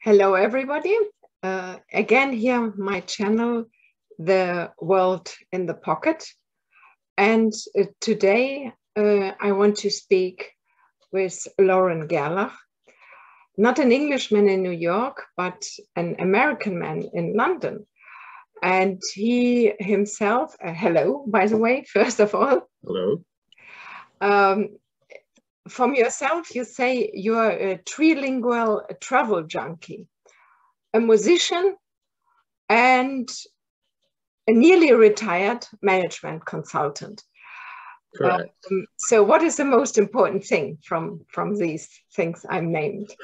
Hello, everybody. Again, here my channel, The World in the Pocket. And today I want to speak with Loren Gerlach, not an Englishman in New York, but an American man in London. And he himself, hello, by the way, first of all. Hello. From yourself, you say you're a trilingual travel junkie, a musician, and a nearly retired management consultant. Correct. So what is the most important thing from these things I've named?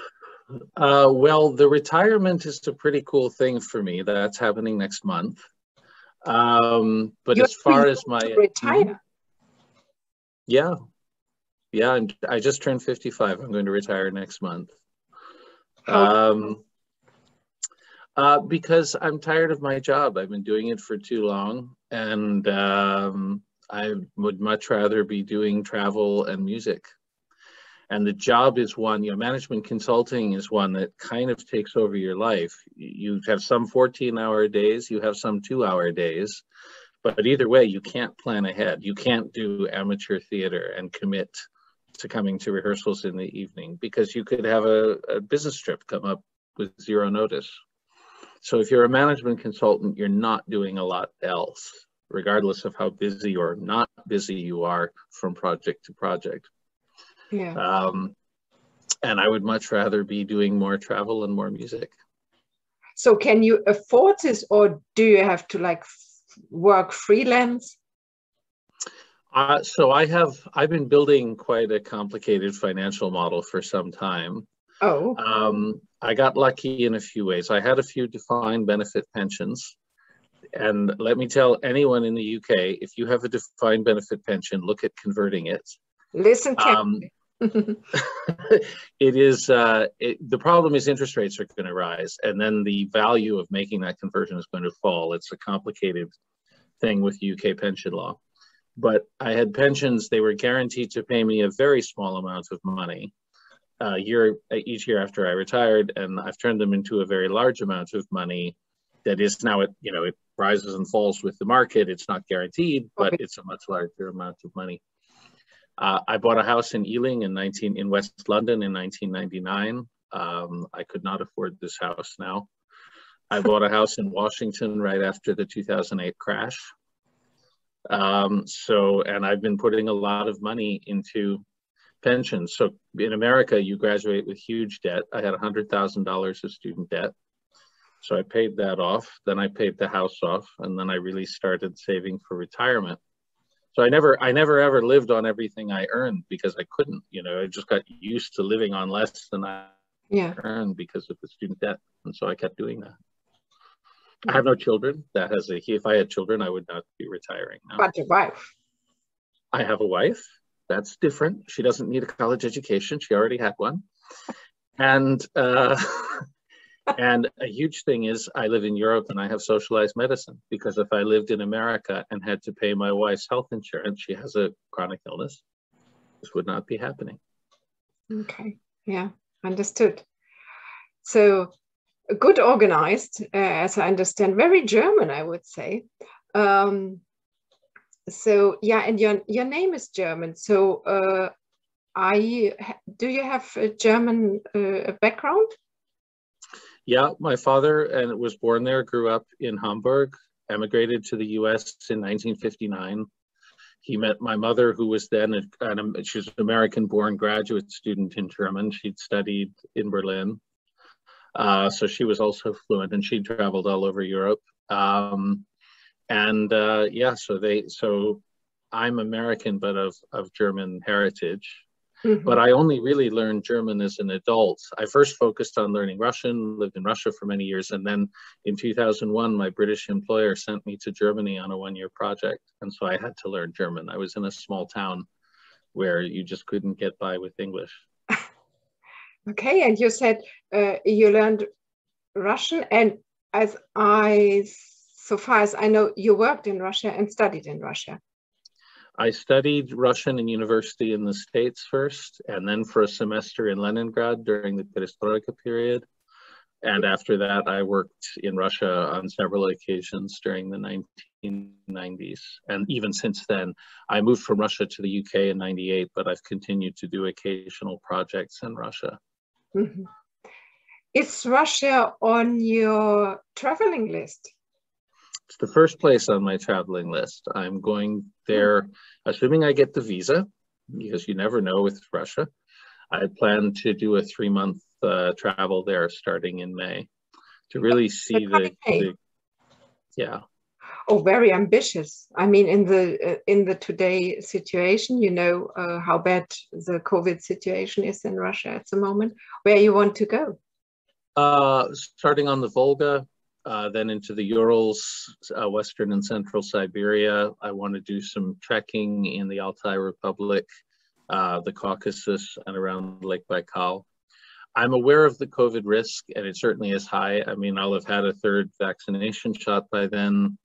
Well, the retirement is a pretty cool thing for me. That's happening next month. But You're as far as my retire. Yeah, I just turned 55. I'm going to retire next month. Because I'm tired of my job. I've been doing it for too long, and I would much rather be doing travel and music. And the job is one, management consulting is one that kind of takes over your life. You have some 14-hour days, you have some 2-hour days, but either way, you can't plan ahead. You can't do amateur theater and commit to coming to rehearsals in the evening because you could have a business trip come up with zero notice. So if you're a management consultant, you're not doing a lot else, regardless of how busy or not busy you are from project to project. Yeah. And I would much rather be doing more travel and more music. So can you afford this, or do you have to work freelance? So I've been building quite a complicated financial model for some time. Oh. I got lucky in a few ways. I had a few defined benefit pensions. And let me tell anyone in the UK, if you have a defined benefit pension, look at converting it. Listen carefully. It is, the problem is interest rates are going to rise, and then the value of making that conversion is going to fall. It's a complicated thing with UK pension law. But I had pensions, they were guaranteed to pay me a very small amount of money each year after I retired, and I've turned them into a very large amount of money that is now, it rises and falls with the market. It's not guaranteed, but it's a much larger amount of money. I bought a house in Ealing in West London in 1999. I could not afford this house now. I bought a house in Washington right after the 2008 crash. And I've been putting a lot of money into pensions. So in America, you graduate with huge debt. I had $100,000 of student debt. So I paid that off. Then I paid the house off, and then I really started saving for retirement. So I never ever lived on everything I earned because I couldn't, I just got used to living on less than I earned because of the student debt. And so I kept doing that. I have no children. If I had children, I would not be retiring now. But your wife? I have a wife. That's different. She doesn't need a college education. She already had one. And and a huge thing is I live in Europe and I have socialized medicine, because if I lived in America and had to pay my wife's health insurance, she has a chronic illness, this would not be happening. Okay, yeah, understood. So good organized, as I understand, very German, I would say. So yeah, and your name is German. So do you have a German background? Yeah, my father was born there, grew up in Hamburg, emigrated to the US in 1959. He met my mother, who was then she was an American-born graduate student in German. She'd studied in Berlin. So she was also fluent, and she traveled all over Europe. So I'm American, but of German heritage. Mm-hmm. But I only really learned German as an adult. I first focused on learning Russian, lived in Russia for many years. And then in 2001, my British employer sent me to Germany on a one-year project. And so I had to learn German. I was in a small town where you just couldn't get by with English. Okay, and you said you learned Russian, and so far as I know, you worked in Russia and studied in Russia. I studied Russian in university in the States first, and then for a semester in Leningrad during the Perestroika period. And after that, I worked in Russia on several occasions during the 1990s. And even since then, I moved from Russia to the UK in 98, but I've continued to do occasional projects in Russia. Mm-hmm. Is Russia on your traveling list? It's the first place on my traveling list. I'm going there, assuming I get the visa, because you never know with Russia. I plan to do a 3-month travel there starting in May to really see the yeah. Oh, very ambitious. I mean, in the today situation, you know how bad the COVID situation is in Russia at the moment. Where you want to go? Starting on the Volga, then into the Urals, Western and Central Siberia. I want to do some trekking in the Altai Republic, the Caucasus, and around Lake Baikal. I'm aware of the COVID risk, and it certainly is high. I mean, I'll have had a 3rd vaccination shot by then.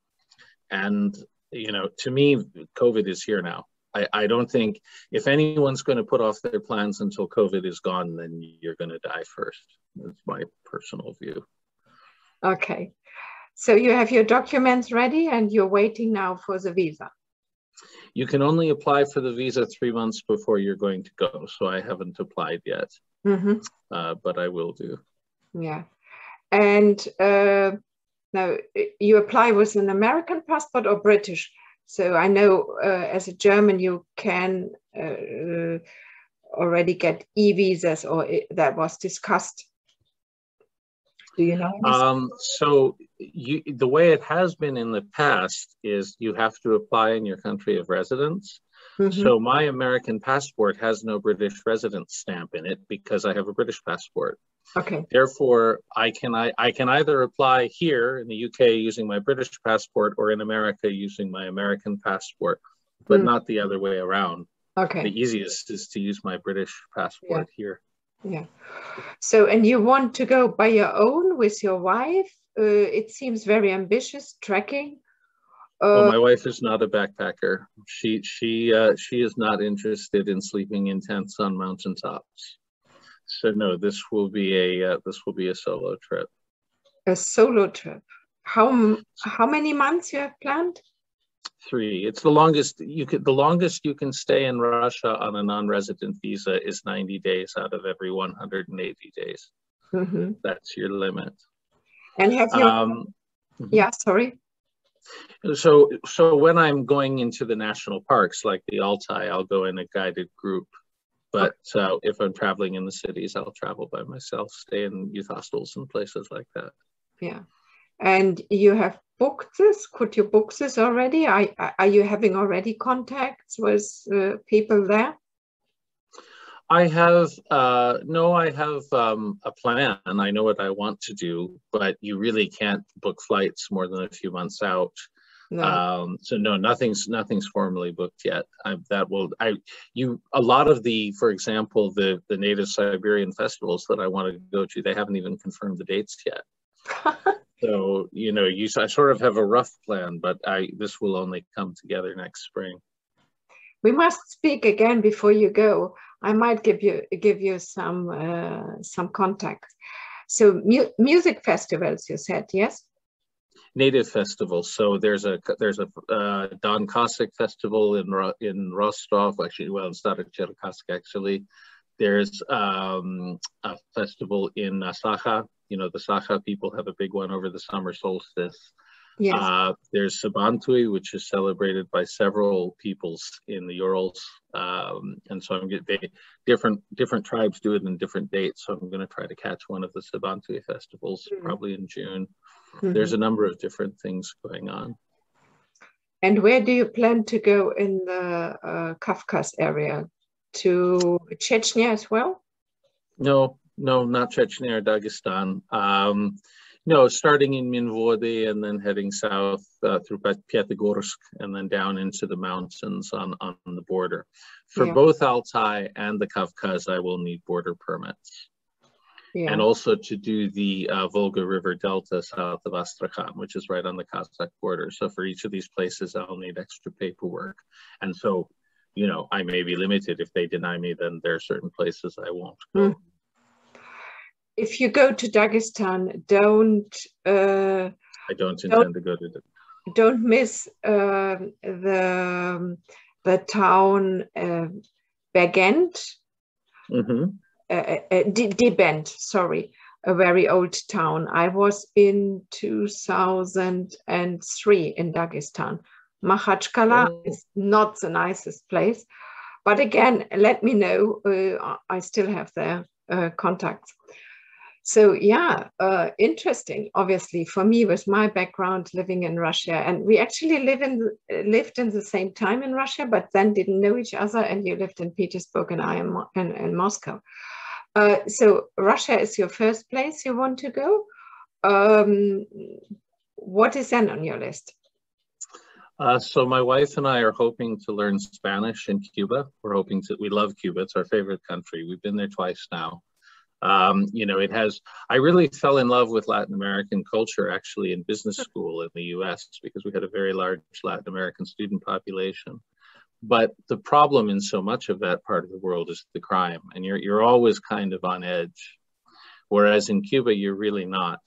And, you know, to me, COVID is here now. I don't think if anyone's going to put off their plans until COVID is gone, then you're going to die first. That's my personal view. Okay. So you have your documents ready and you're waiting now for the visa. You can only apply for the visa 3 months before you're going to go. So I haven't applied yet, but I will do. Yeah. And now you apply with an American passport or British? So I know as a German, you can already get e-visas, or that was discussed. Do you know? So the way it has been in the past is you have to apply in your country of residence. So my American passport has no British residence stamp in it because I have a British passport. Okay. Therefore, I can either apply here in the UK using my British passport or in America using my American passport, but not the other way around. Okay. The easiest is to use my British passport here. Yeah. So, and you want to go by your own with your wife? It seems very ambitious, trekking. Well, my wife is not a backpacker. She is not interested in sleeping in tents on mountaintops. So no, this will be a solo trip. A solo trip. How many months you have planned? 3. It's the longest you can stay in Russia on a non-resident visa is 90 days out of every 180 days. That's your limit. And have you? Yeah, sorry. So when I'm going into the national parks like the Altai, I'll go in a guided group. But if I'm traveling in the cities, I'll travel by myself, stay in youth hostels and places like that. Yeah. And you have booked this? Could you book this already? Are you having already contacts with people there? I have, I have a plan. I know what I want to do, but you really can't book flights more than a few months out. No. So no, nothing's formally booked yet. A lot of for example, the native Siberian festivals that I want to go to, they haven't even confirmed the dates yet. So, you know, I sort of have a rough plan, but this will only come together next spring. We must speak again before you go. I might give you some contacts. So music festivals, you said, yes? Native festivals. So there's a Don Cossack festival in Rostov. Actually, well, it's not a Cherkassk actually. There's a festival in Sakha. You know, the Sakha people have a big one over the summer solstice. Yes. There's Sabantui, which is celebrated by several peoples in the Urals, and so different tribes do it in different dates. So I'm going to try to catch one of the Sabantui festivals, probably in June. There's a number of different things going on. And where do you plan to go in the Kafkas area? To Chechnya as well? No, not Chechnya or Dagestan. No, starting in Minvody and then heading south through Pyatigorsk and then down into the mountains on the border. For both Altai and the Kafkas, I will need border permits. Yeah. And also to do the Volga River Delta south of Astrakhan, which is right on the Kazakh border. So for each of these places, I'll need extra paperwork. And so, you know, I may be limited. If they deny me, then there are certain places I won't go. if you go to Dagestan, don't I don't intend to go to don't miss the town Bergent, Debent, sorry, a very old town. I was in 2003 in Dagestan. Makhachkala is not the nicest place, but again, let me know. I still have their contacts. So yeah, interesting. Obviously, for me, with my background living in Russia, and we actually lived in the same time in Russia, but then didn't know each other. And you lived in Petersburg, and I am in Moscow. So Russia is your first place you want to go. What is then on your list? So my wife and I are hoping to learn Spanish in Cuba. We love Cuba. It's our favorite country. We've been there twice now. You know, I really fell in love with Latin American culture actually in business school in the US because we had a very large Latin American student population. But the problem in so much of that part of the world is the crime, and you're always kind of on edge. Whereas in Cuba, you're really not.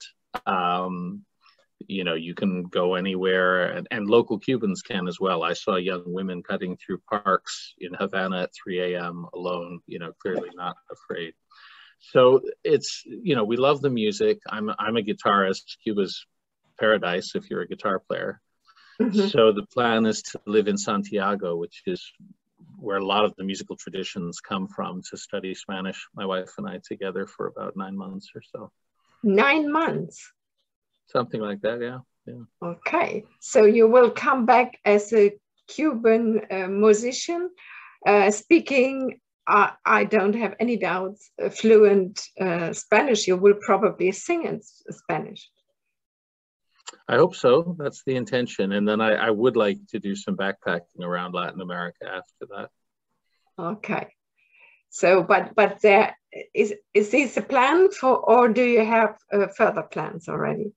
You know, you can go anywhere, and local Cubans can as well. I saw young women cutting through parks in Havana at 3 a.m. alone, you know, clearly not afraid. So it's, you know, we love the music. I'm a guitarist. Cuba's paradise if you're a guitar player. So the plan is to live in Santiago, which is where a lot of the musical traditions come from, to study Spanish, my wife and I together, for about 9 months or so. 9 months? Something like that, yeah. Okay, so you will come back as a Cuban musician, speaking, I don't have any doubts, fluent Spanish. You will probably sing in Spanish. I hope so. That's the intention. And then I would like to do some backpacking around Latin America after that. Okay. So, but there is this a plan for, or do you have further plans already?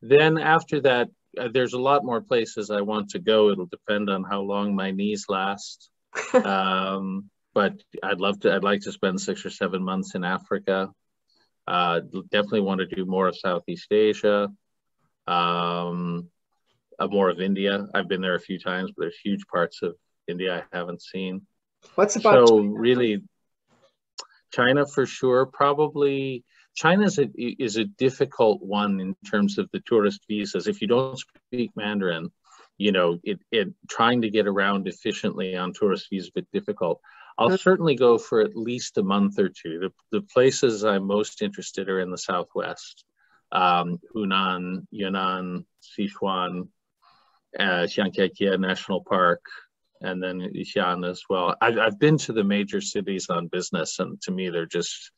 Then after that, there's a lot more places I want to go. It'll depend on how long my knees last. But I'd like to spend 6 or 7 months in Africa. Definitely want to do more of Southeast Asia. More of India. I've been there a few times, but there's huge parts of India I haven't seen. What's about so China? Really, China for sure. Probably China is a difficult one in terms of the tourist visas. If you don't speak Mandarin, you know, trying to get around efficiently on tourist visas is a bit difficult. I'll certainly go for at least a month or two. The places I'm most interested are in the Southwest. Hunan, Yunnan, Sichuan, Junkie National Park, and then Xi'an as well. I've been to the major cities on business, and to me, they're just,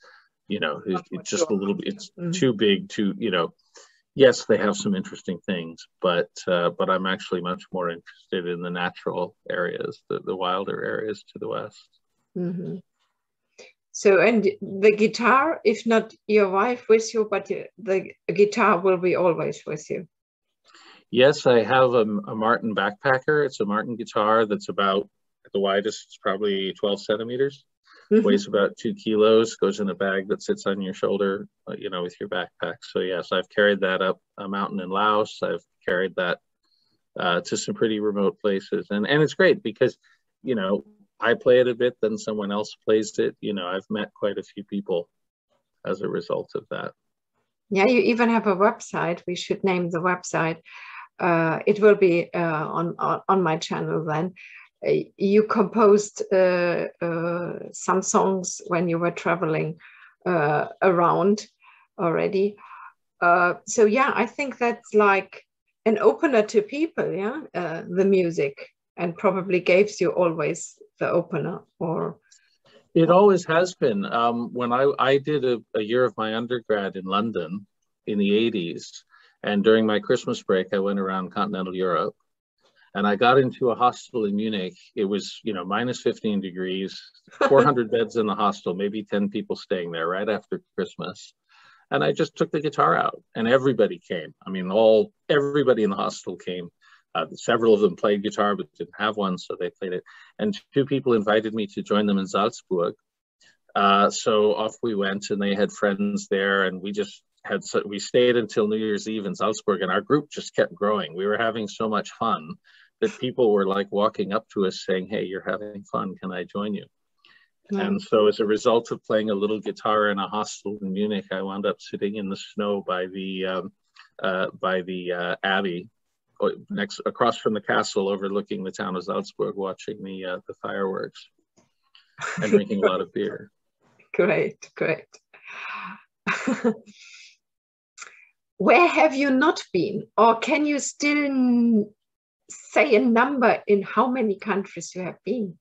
you know, it's just a little bit, it's too big to, you know, yes, they have some interesting things, but I'm actually much more interested in the natural areas, the wilder areas to the west. So, and the guitar, if not your wife with you, but the guitar will be always with you. Yes, I have a Martin backpacker. It's a Martin guitar that's about, at the widest, it's probably 12 centimeters, weighs about 2 kilos, goes in a bag that sits on your shoulder, you know, with your backpack. So yes, I've carried that up a mountain in Laos. I've carried that to some pretty remote places. And it's great because, you know, I play it a bit, then someone else plays it. You know, I've met quite a few people as a result of that. Yeah, you even have a website. We should name the website. It will be on my channel then. You composed some songs when you were traveling around already. So yeah, I think that's like an opener to people, yeah, the music, and probably gives you always the opener. Or it always has been. When I did a year of my undergrad in London in the 80s, and during my Christmas break, I went around continental Europe, and I got into a hostel in Munich. It was, you know, minus 15 degrees, 400 beds in the hostel, maybe 10 people staying there right after Christmas. And I just took the guitar out, and everybody came. I mean, everybody in the hostel came. Several of them played guitar, but didn't have one, so they played it. And 2 people invited me to join them in Salzburg. So off we went, and they had friends there, and we stayed until New Year's Eve in Salzburg, and our group just kept growing. We were having so much fun that people were like walking up to us saying, "Hey, you're having fun. Can I join you?" And so as a result of playing a little guitar in a hostel in Munich, I wound up sitting in the snow by the abbey across from the castle overlooking the town of Salzburg, watching the fireworks and drinking a lot of beer. Great, great. Where have you not been? Or can you still say a number in how many countries you have been?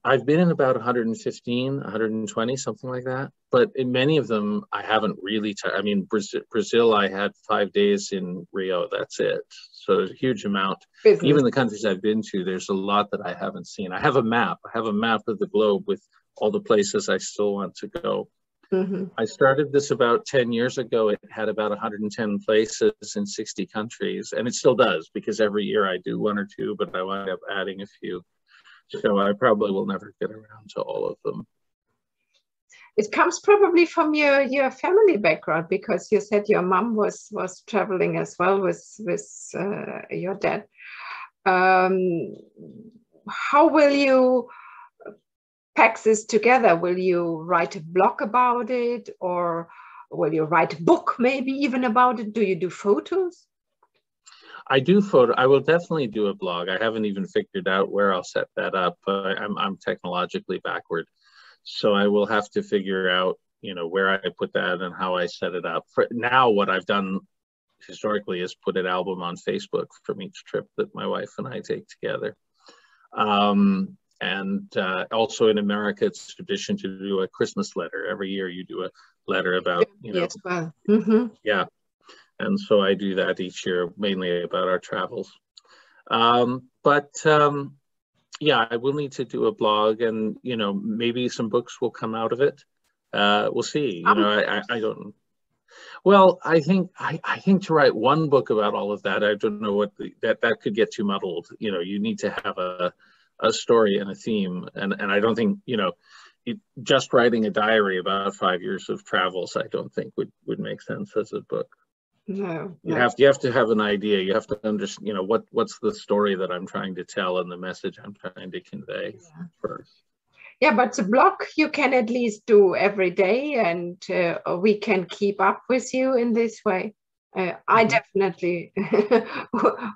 I've been in about 115, 120, something like that. But in many of them, I haven't really, I mean, Brazil, I had 5 days in Rio, that's it. So there's a huge amount. Business. Even the countries I've been to, there's a lot that I haven't seen. I have a map. I have a map of the globe with all the places I still want to go. Mm-hmm. I started this about 10 years ago. It had about 110 places in 60 countries. And it still does, because every year I do 1 or 2, but I wind up adding a few. So I probably will never get around to all of them. It comes probably from your family background, because you said your mom was traveling as well with your dad. How will you pack this together? Will you write a blog about it, or will you write a book maybe even about it? Do you do photos? I do photo. I will definitely do a blog. I haven't even figured out where I'll set that up. I'm technologically backward, so I will have to figure out, where I put that and how I set it up. For now, what I've done historically is put an album on Facebook from each trip that my wife and I take together. And also in America, it's tradition to do a Christmas letter. Every year you do a letter about, Yes, well. Mm-hmm. Yeah. And so I do that each year, mainly about our travels. Yeah, I will need to do a blog, and, maybe some books will come out of it. We'll see. I don't. Well, I think to write one book about all of that, I don't know what that could get too muddled. You need to have a story and a theme, and I don't think just writing a diary about 5 years of travels, I don't think would make sense as a book. No. You have to have an idea. You have to understand, what's the story that I'm trying to tell and the message I'm trying to convey first. Yeah, but the blog you can at least do every day, and we can keep up with you in this way. I definitely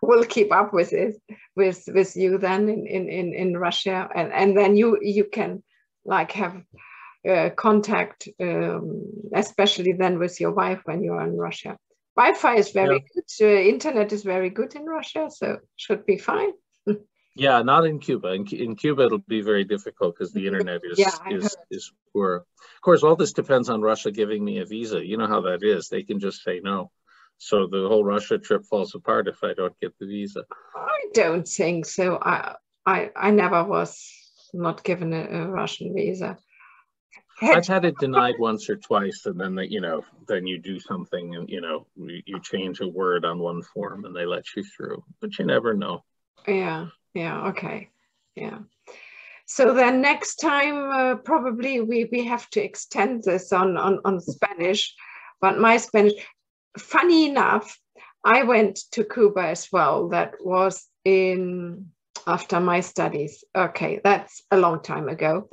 will keep up with it with you then in Russia, and then you can like have contact, especially then with your wife when you are in Russia. Wi-Fi is very good. Internet is very good in Russia, so should be fine. Yeah, not in Cuba. In Cuba, it'll be very difficult because the internet is poor. Of course, all this depends on Russia giving me a visa. You know how that is. They can just say no. So the whole Russia trip falls apart if I don't get the visa. I don't think so. I never was not given a Russian visa. I've had it denied once or twice, and then then you do something, and you change a word on one form, and they let you through. But you never know. Yeah. Okay. Yeah. So then next time probably we have to extend this on Spanish, but my Spanish. Funny enough, I went to Cuba as well. That was after my studies. Okay, that's a long time ago.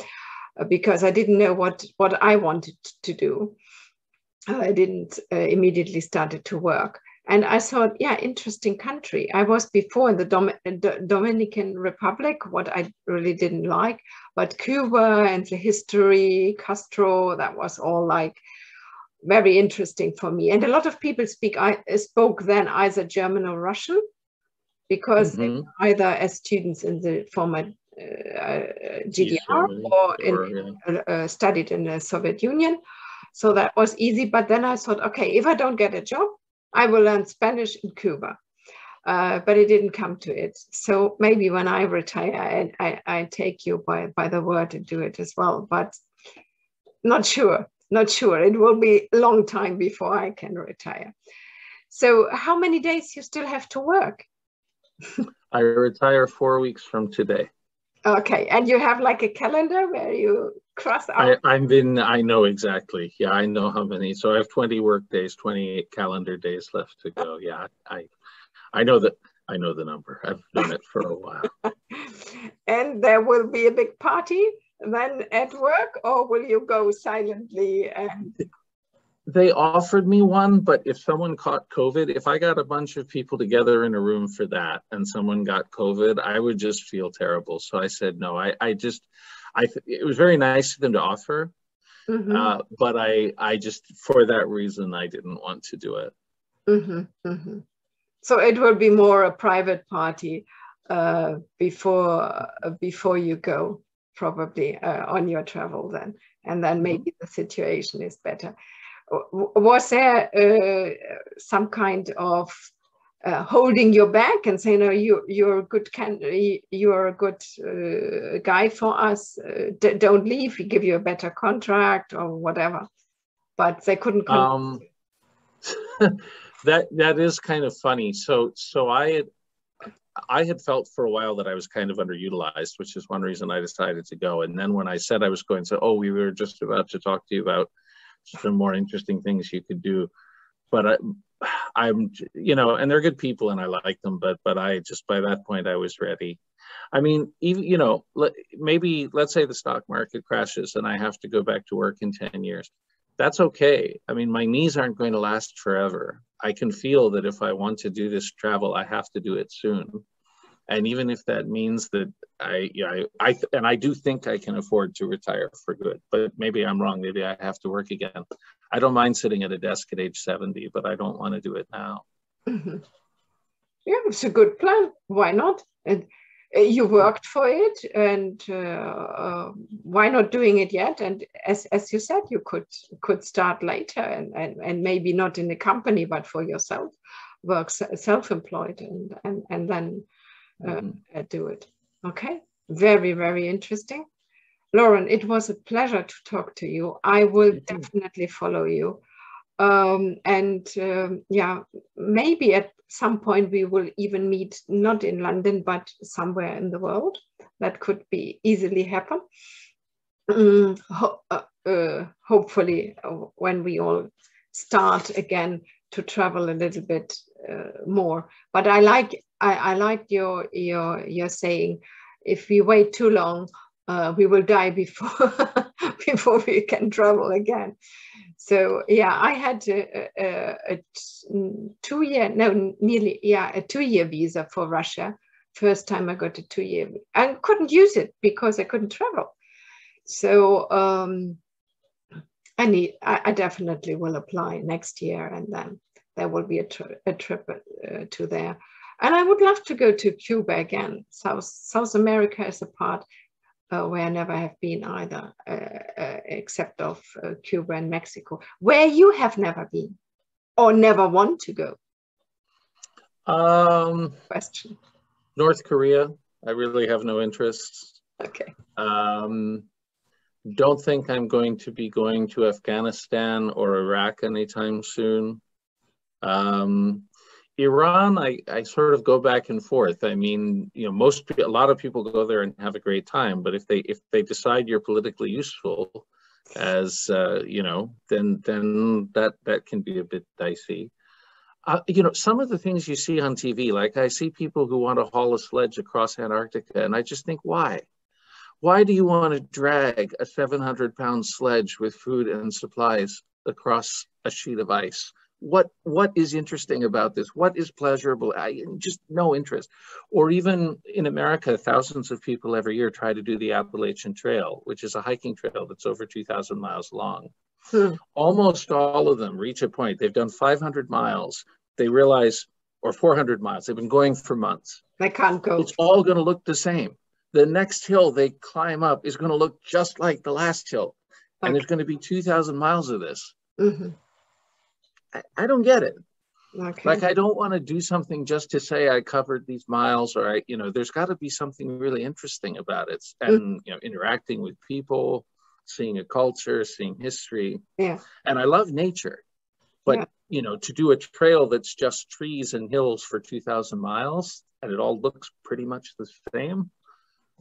Because I didn't know what I wanted to do. I didn't immediately started to work. And I thought, yeah, interesting country. I was before in the Dominican Republic, what I really didn't like. But Cuba and the history, Castro, that was all like very interesting for me. And a lot of people spoke then either German or Russian, because they were either as students in the former GDR or studied in the Soviet Union. So that was easy. But then I thought, okay, if I don't get a job, I will learn Spanish in Cuba. But it didn't come to it. So maybe when I retire, I take you by the word and do it as well. But not sure. It will be a long time before I can retire. So how many days you still have to work? I retire 4 weeks from today. Okay, and you have like a calendar where you cross out? I know exactly. Yeah, I know how many. So I have 20 work days, 28 calendar days left to go. Yeah, I know that. I know the number. I've done it for a while. And there will be a big party then at work, or will you go silently? And They offered me one, but if someone caught COVID, if I got a bunch of people together in a room for that and someone got COVID, I would just feel terrible. So I said no. It was very nice of them to offer, but I just, for that reason, I didn't want to do it. So it will be more a private party before you go, probably on your travel then, and then maybe the situation is better. Was there some kind of holding you back and saying, "No, you're a good you're a good guy for us. Don't leave. We give you a better contract or whatever." But they couldn't. That is kind of funny. So I had felt for a while that I was kind of underutilized, which is one reason I decided to go. And then when I said I was going to, we were just about to talk to you about some more interesting things you could do. But I'm, and they're good people and I like them, but I just, by that point, I was ready. I mean, even, maybe let's say the stock market crashes and I have to go back to work in 10 years. That's okay. I mean, my knees aren't going to last forever. I can feel that if I want to do this travel, I have to do it soon. And even if that means that I do think I can afford to retire for good, but maybe I'm wrong. Maybe I have to work again. I don't mind sitting at a desk at age 70, but I don't want to do it now. Yeah, it's a good plan. Why not? And you worked for it, and why not doing it yet? And as you said, you could start later, and maybe not in a company, but for yourself, work self-employed, and then do it. Okay, very, very interesting. Loren, it was a pleasure to talk to you. I will definitely follow you. Maybe at some point we will even meet, not in London, but somewhere in the world. That could be easily happen. Hopefully, when we all start again to travel a little bit more. But I like your saying, if we wait too long, we will die before we can travel again. So yeah, I had a 2-year visa for Russia. First time I got a 2-year, I couldn't use it because I couldn't travel. So I definitely will apply next year, and then there will be a trip to there. And I would love to go to Cuba again. South America is a part where I never have been either, except of Cuba and Mexico, where you have never been or never want to go. Question. North Korea, I really have no interest. Okay. Don't think I'm going to be going to Afghanistan or Iraq anytime soon. Iran, I sort of go back and forth. I mean, a lot of people go there and have a great time, but if they decide you're politically useful, as then that can be a bit dicey. Some of the things you see on TV, like I see people who want to haul a sledge across Antarctica, and I just think, why? Why do you want to drag a 700-pound sledge with food and supplies across a sheet of ice? What is interesting about this? What is pleasurable? Just no interest. Or even in America, thousands of people every year try to do the Appalachian Trail, which is a hiking trail that's over 2,000 miles long. Almost all of them reach a point. They've done 500 miles. They realize, or 400 miles. They've been going for months. They can't go. It's all going to look the same. The next hill they climb up is going to look just like the last hill. And there's going to be 2,000 miles of this. I don't get it. Okay. Like, I don't want to do something just to say I covered these miles, or there's got to be something really interesting about it. And, interacting with people, seeing a culture, seeing history. Yeah. And I love nature, but, to do a trail that's just trees and hills for 2,000 miles and it all looks pretty much the same.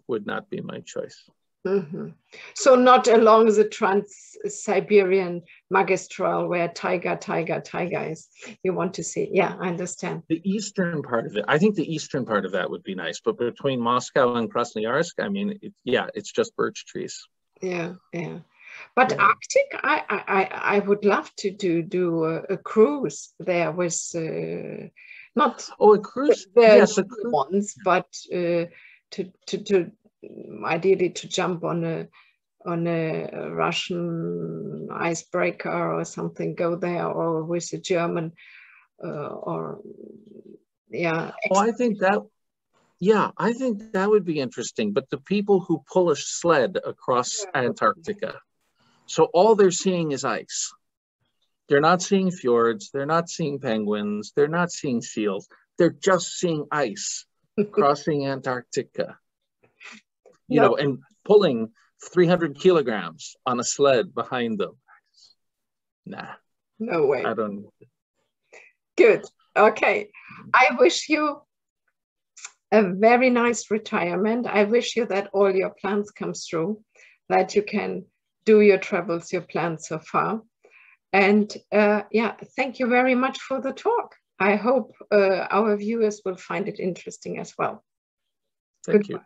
would not be my choice. Mm-hmm. So not along the Trans-Siberian magistral where tiger is. You want to see? Yeah, I understand. The eastern part of it, I think the eastern part of that would be nice. But between Moscow and Krasnoyarsk, I mean, it's just birch trees. Yeah. But yeah. Arctic, I would love to do a cruise there with not a cruise. Yes, a cruise ones, but to ideally to jump on a Russian icebreaker or something, go there, or with a German or yeah. Oh, I think that would be interesting. But the people who pull a sled across Antarctica, so all they're seeing is ice. They're not seeing fjords. They're not seeing penguins. They're not seeing seals. They're just seeing ice crossing Antarctica. You know, and pulling 300 kilograms on a sled behind them. Nah. No way. I don't. Good. Okay. I wish you a very nice retirement. I wish you that all your plans come through, that you can do your travels, your plans so far. And thank you very much for the talk. I hope our viewers will find it interesting as well. Thank you.